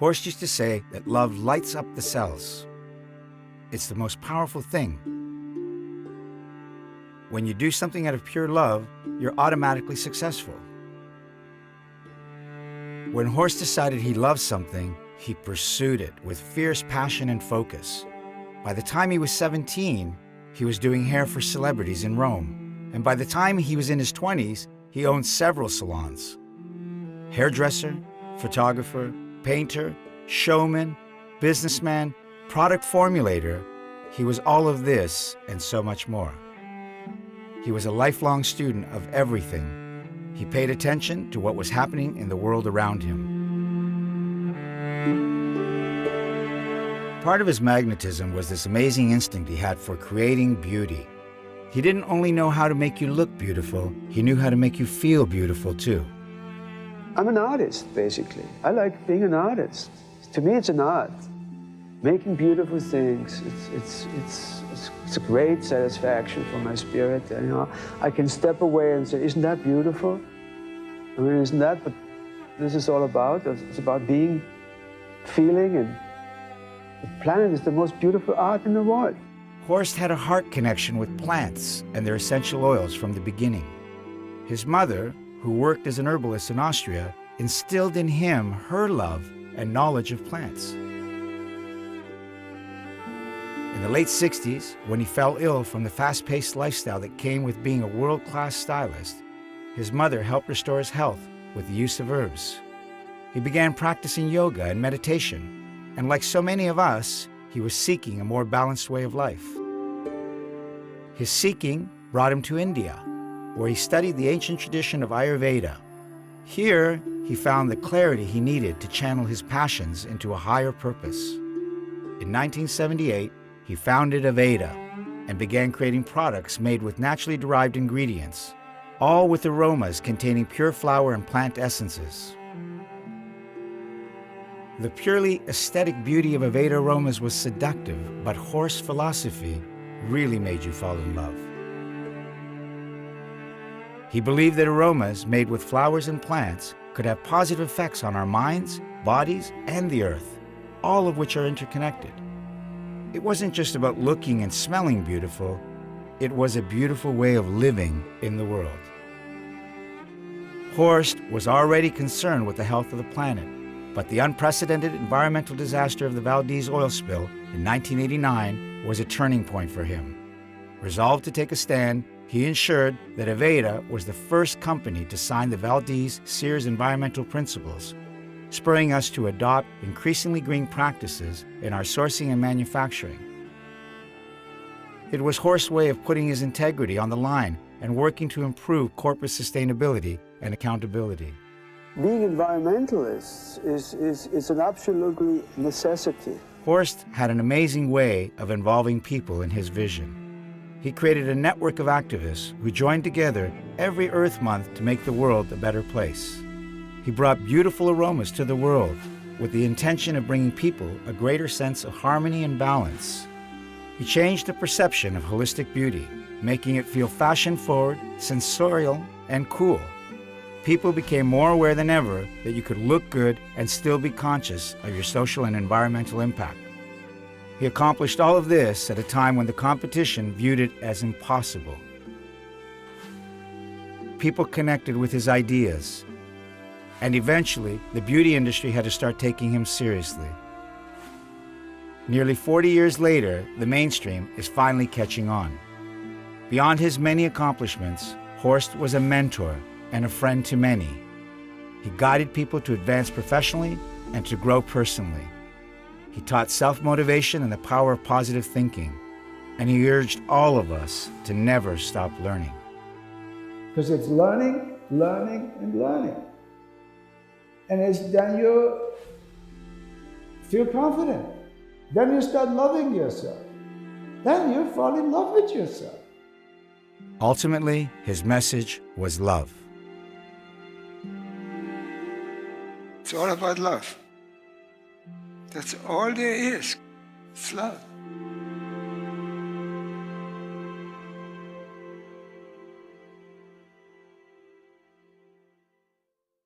Horst used to say that love lights up the cells. It's the most powerful thing. When you do something out of pure love, you're automatically successful. When Horst decided he loved something, he pursued it with fierce passion and focus. By the time he was 17, he was doing hair for celebrities in Rome. And by the time he was in his 20s, he owned several salons. Hairdresser, photographer, painter, showman, businessman, product formulator, he was all of this and so much more. He was a lifelong student of everything. He paid attention to what was happening in the world around him. Part of his magnetism was this amazing instinct he had for creating beauty. He didn't only know how to make you look beautiful, he knew how to make you feel beautiful too. I'm an artist, basically. I like being an artist. To me, it's an art. Making beautiful things, it's a great satisfaction for my spirit. You know, I can step away and say, isn't that beautiful? I mean, isn't that what this is all about? It's about being, feeling, and the planet is the most beautiful art in the world. Horst had a heart connection with plants and their essential oils from the beginning. His mother, who worked as an herbalist in Austria, instilled in him her love and knowledge of plants. In the late 60s, when he fell ill from the fast-paced lifestyle that came with being a world-class stylist, his mother helped restore his health with the use of herbs. He began practicing yoga and meditation, and like so many of us, he was seeking a more balanced way of life. His seeking brought him to India, where he studied the ancient tradition of Ayurveda. Here, he found the clarity he needed to channel his passions into a higher purpose. In 1978, he founded Aveda and began creating products made with naturally derived ingredients, all with aromas containing pure flower and plant essences. The purely aesthetic beauty of Aveda aromas was seductive, but Horst's philosophy really made you fall in love. He believed that aromas made with flowers and plants could have positive effects on our minds, bodies, and the earth, all of which are interconnected. It wasn't just about looking and smelling beautiful, it was a beautiful way of living in the world. Horst was already concerned with the health of the planet, but the unprecedented environmental disaster of the Valdez oil spill in 1989 was a turning point for him. Resolved to take a stand, he ensured that Aveda was the first company to sign the Valdez-Sears environmental principles, spurring us to adopt increasingly green practices in our sourcing and manufacturing. It was Horst's way of putting his integrity on the line and working to improve corporate sustainability and accountability. Being environmentalist is an absolute necessity. Horst had an amazing way of involving people in his vision. He created a network of activists who joined together every Earth Month to make the world a better place. He brought beautiful aromas to the world with the intention of bringing people a greater sense of harmony and balance. He changed the perception of holistic beauty, making it feel fashion-forward, sensorial, and cool. People became more aware than ever that you could look good and still be conscious of your social and environmental impact. He accomplished all of this at a time when the competition viewed it as impossible. People connected with his ideas, and eventually the beauty industry had to start taking him seriously. Nearly 40 years later, the mainstream is finally catching on. Beyond his many accomplishments, Horst was a mentor and a friend to many. He guided people to advance professionally and to grow personally. He taught self-motivation and the power of positive thinking, and he urged all of us to never stop learning. Because it's learning, learning, and learning. And then you feel confident. Then you start loving yourself. Then you fall in love with yourself. Ultimately, his message was love. It's all about love. That's all there is. It's love.